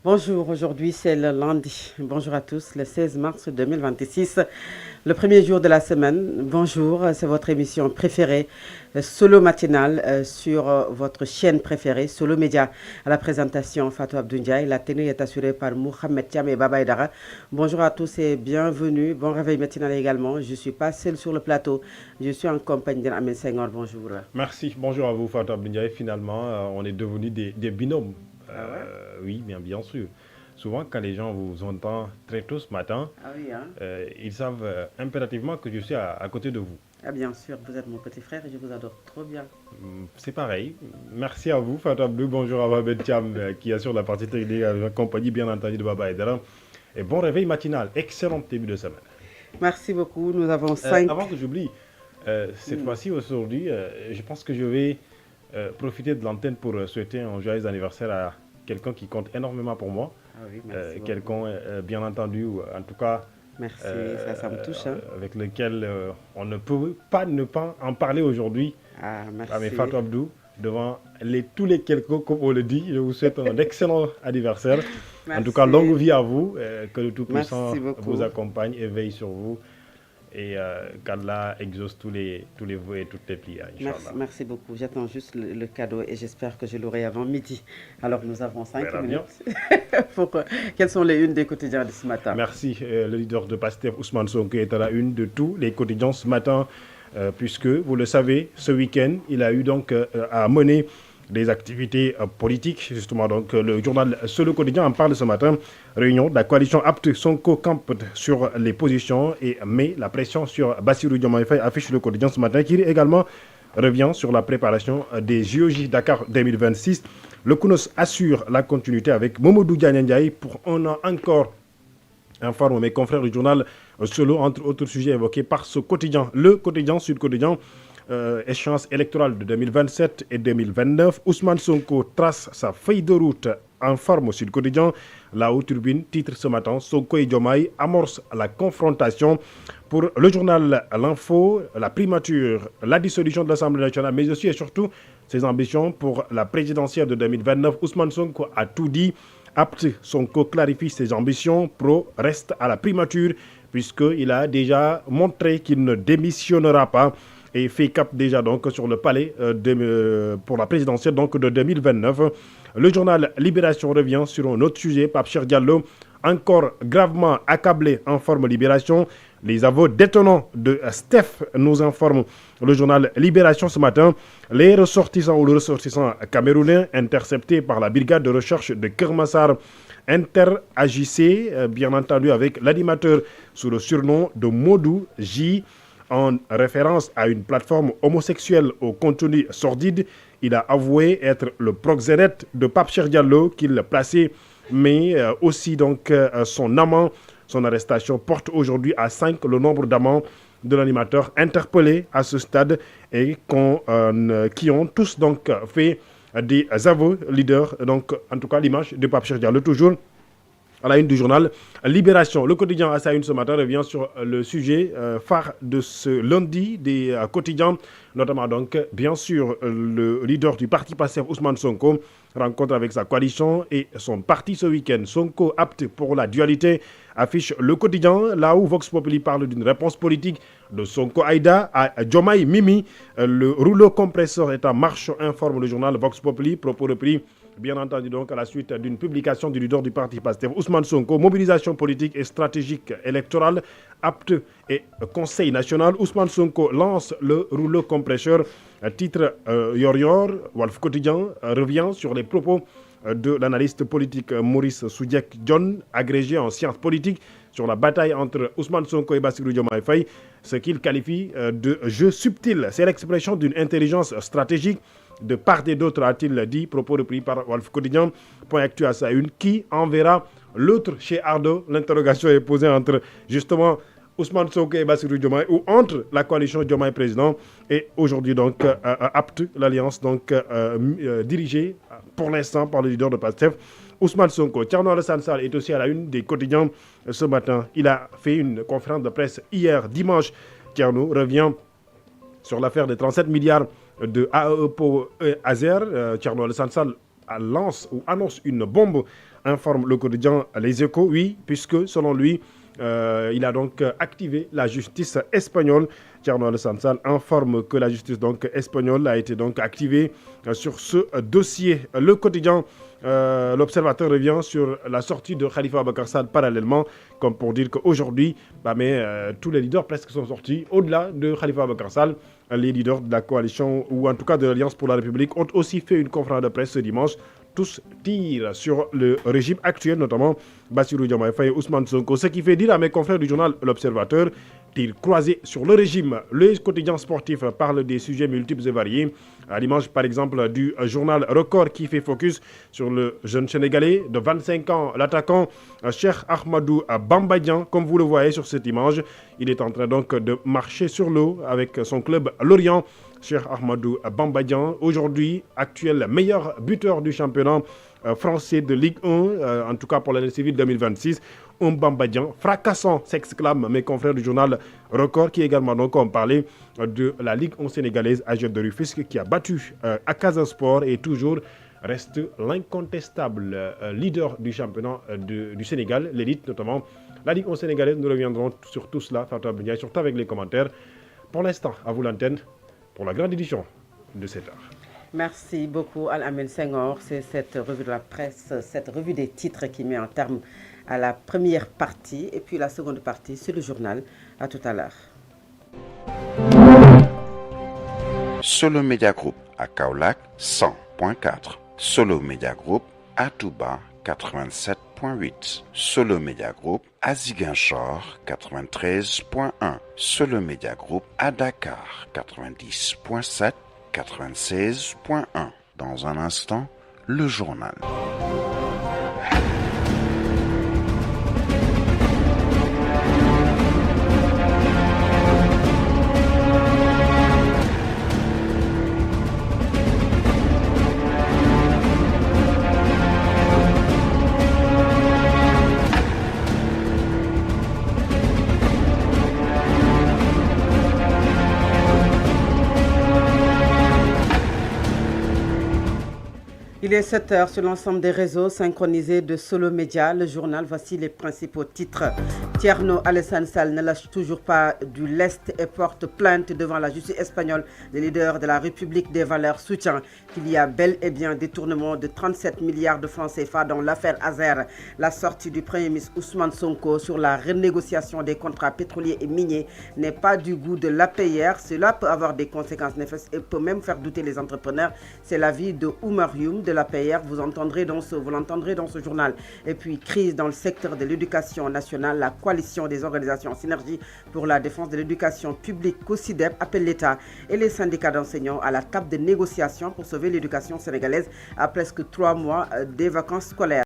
Bonjour, aujourd'hui c'est le lundi. Bonjour à tous, le 16 mars 2026, le premier jour de la semaine. Bonjour, c'est votre émission préférée, Solo Matinal, sur votre chaîne préférée, Solo Média. À la présentation, Fatou Abdou Ndiaye. La tenue est assurée par Mohamed Thiam et Baba Aïdara. Bonjour à tous et bienvenue. Bon réveil matinal également. Je ne suis pas seul sur le plateau, je suis en compagnie d'Amen Senghor. Bonjour. Merci, bonjour à vous Fatou Abdou Ndiaye. Finalement, on est devenus des binômes. Ah ouais? Oui, bien sûr. Souvent, quand les gens vous entendent très tôt ce matin, Ah oui, hein? ils savent impérativement que je suis à côté de vous. Ah bien sûr, vous êtes mon petit frère et je vous adore trop bien. C'est pareil. Merci à vous Fatou Abdou. Bonjour à Mohamed Thiam qui assure la partie technique en compagnie bien entendu de Baba Aïdara. Et bon réveil matinal. Excellent début de semaine. Merci beaucoup. Nous avons 5. Avant que j'oublie, cette fois-ci, aujourd'hui, je pense que je vais profiter de l'antenne pour souhaiter un joyeux anniversaire à quelqu'un qui compte énormément pour moi. Ah oui, merci beaucoup. Quelqu'un, bien entendu, ou en tout cas, Merci, ça me touche. Hein. avec lequel on ne peut pas ne pas en parler aujourd'hui. Ah, Mais merci. Fatou Abdou, devant tous les quelqu'un, comme on le dit, je vous souhaite un excellent anniversaire. En tout cas, longue vie à vous, que le Tout-Puissant vous accompagne et veille sur vous. Et qu'Allah exauce tous les vœux et toutes les prières. Merci beaucoup. J'attends juste le cadeau et j'espère que je l'aurai avant midi. Alors nous avons 5 minutes. Quelles sont les unes des quotidiens de ce matin? Merci. Le leader de PASTEF, Ousmane Sonko, est à la une de tous les quotidiens ce matin, puisque, vous le savez, ce week-end, il a eu donc à mener des activités politiques. Justement, donc le journal Solo Quotidien en parle ce matin. Réunion de la coalition Apte Sonko campe sur les positions et met la pression sur Bassirou Diomaye Faye, affiche le quotidien ce matin, qui également revient sur la préparation des JOJ Dakar 2026. Le Kounos assure la continuité avec Momodou Diagne pour un an encore. Informe mes confrères du journal Solo, entre autres sujets évoqués par ce quotidien. Le quotidien Sud Quotidien, échéance électorale de 2027 et 2029. Ousmane Sonko trace sa feuille de route en forme au Sud Quotidien. La Haute Tribune titre ce matin Sonko et Diomaye amorcent la confrontation. Pour le journal L'Info, la primature, la dissolution de l'Assemblée nationale, mais aussi et surtout ses ambitions pour la présidentielle de 2029. Ousmane Sonko a tout dit. Apte Sonko clarifie ses ambitions. Pro reste à la primature puisqu'il a déjà montré qu'il ne démissionnera pas et fait cap déjà donc sur le palais pour la présidentielle donc de 2029. Le journal Libération revient sur un autre sujet. Pape Cheikh Diallo, encore gravement accablé en forme Libération. Les aveux détonnants de Steph nous informent le journal Libération ce matin. Les ressortissants ou le ressortissant camerounais interceptés par la brigade de recherche de Kermassar interagissait bien entendu avec l'animateur sous le surnom de Modou J, en référence à une plateforme homosexuelle au contenu sordide. Il a avoué être le proxénète de Pape Cheikh Diallo qu'il plaçait, mais aussi donc son amant. Son arrestation porte aujourd'hui à 5 le nombre d'amants de l'animateur interpellés à ce stade et qui ont tous donc fait des aveux leaders. Donc en tout cas l'image de Pape Cheikh Diallo toujours à la une du journal Libération. Le quotidien à sa une ce matin revient sur le sujet phare de ce lundi des quotidiens, notamment donc bien sûr le leader du parti PASTEF Ousmane Sonko rencontre avec sa coalition et son parti ce week-end. Sonko apte pour la dualité, affiche le quotidien, là où Vox Populi parle d'une réponse politique de Sonko Aïda à Diomaye Mimi. Le rouleau compresseur est en marche, informe le journal Vox Populi, propos repris bien entendu donc à la suite d'une publication du leader du parti PASTEF Ousmane Sonko. Mobilisation politique et stratégique électorale, Apte et Conseil national. Ousmane Sonko lance le rouleau compresseur. Titre Yor Walf Quotidien revient sur les propos de l'analyste politique Maurice Soudiek John, agrégé en sciences politiques, sur la bataille entre Ousmane Sonko et Bassirou Diomaye Faye, ce qu'il qualifie de jeu subtil. C'est l'expression d'une intelligence stratégique de part et d'autre, a-t-il dit, propos repris par Walf Quotidien. Point actu à sa une, qui enverra l'autre chez Ardo? L'interrogation est posée entre justement Ousmane Sonko et Bassirou Diomaye, ou entre la coalition Diomaye président et aujourd'hui donc Apte, l'alliance donc dirigée pour l'instant par le leader de PASTEF Ousmane Sonko. Thierno Alassane Sall est aussi à la une des quotidiens ce matin. Il a fait une conférence de presse hier dimanche. Thierno revient sur l'affaire des 37 milliards de AEE pour Azer. Thierno Alassane Sall lance ou annonce une bombe, informe le quotidien Les Échos. Oui, puisque selon lui, il a donc activé la justice espagnole. Thierno Alassane Sall informe que la justice donc espagnole a été donc activée sur ce dossier. Le quotidien L'Observateur revient sur la sortie de Khalifa Ababacar Sall parallèlement, comme pour dire qu'aujourd'hui, tous les leaders presque sont sortis. Au-delà de Khalifa Ababacar Sall, les leaders de la coalition, ou en tout cas de l'Alliance pour la République, ont aussi fait une conférence de presse ce dimanche. Tous tirent sur le régime actuel, notamment Bassirou Diomaye Faye et Ousmane Sonko. Ce qui fait dire à mes confrères du journal L'Observateur, tir croisé sur le régime. Le quotidien sportif parle des sujets multiples et variés. À l'image, par exemple, du journal Record qui fait focus sur le jeune Sénégalais de 25 ans, l'attaquant Cheikh Ahmadou Bamba. Comme vous le voyez sur cette image, il est en train donc de marcher sur l'eau avec son club Lorient. Cheikh Ahmadou Bamba, aujourd'hui actuel meilleur buteur du championnat français de Ligue 1, en tout cas pour l'année civile 2026. Bamba fracassant, s'exclament mes confrères du journal Record, qui également donc ont parlé de la Ligue 1 sénégalaise AGEL de Rufisque qui a battu à Casa Sport et toujours reste l'incontestable leader du championnat du Sénégal, l'élite notamment. La Ligue 1 sénégalaise, nous reviendrons sur tout cela, Fatou Abounia, surtout avec les commentaires. Pour l'instant, à vous l'antenne pour la grande édition de 7 heures. Merci beaucoup Al-Amin Senghor. C'est cette revue de la presse, cette revue des titres qui met en terme à la première partie. Et puis la seconde partie, c'est le journal. À tout à l'heure. Solo Media Group à Kaolack 100.4. Solo Media Group à Touba 87.8. Solo Media Group à Ziguinchor 93.1. Solo Media Group à Dakar 90.7, 96.1. Dans un instant, le journal. Il est 7 heures sur l'ensemble des réseaux synchronisés de Solo Média. Le journal, voici les principaux titres. Thierno Alassane Sall ne lâche toujours pas du lest et porte plainte devant la justice espagnole. Le leader de la République des valeurs soutient qu'il y a bel et bien détournement de 37 milliards de francs CFA dans l'affaire Azer. La sortie du Premier ministre Ousmane Sonko sur la renégociation des contrats pétroliers et miniers n'est pas du goût de l'APR. Cela peut avoir des conséquences néfastes et peut même faire douter les entrepreneurs. C'est l'avis de Oumar Youm de l'APR. Vous l'entendrez dans ce journal. Et puis, crise dans le secteur de l'éducation nationale. La coalition des organisations en synergie pour la défense de l'éducation publique, COSIDEP, appelle l'État et les syndicats d'enseignants à la table de négociation pour sauver l'éducation sénégalaise à presque 3 mois des vacances scolaires.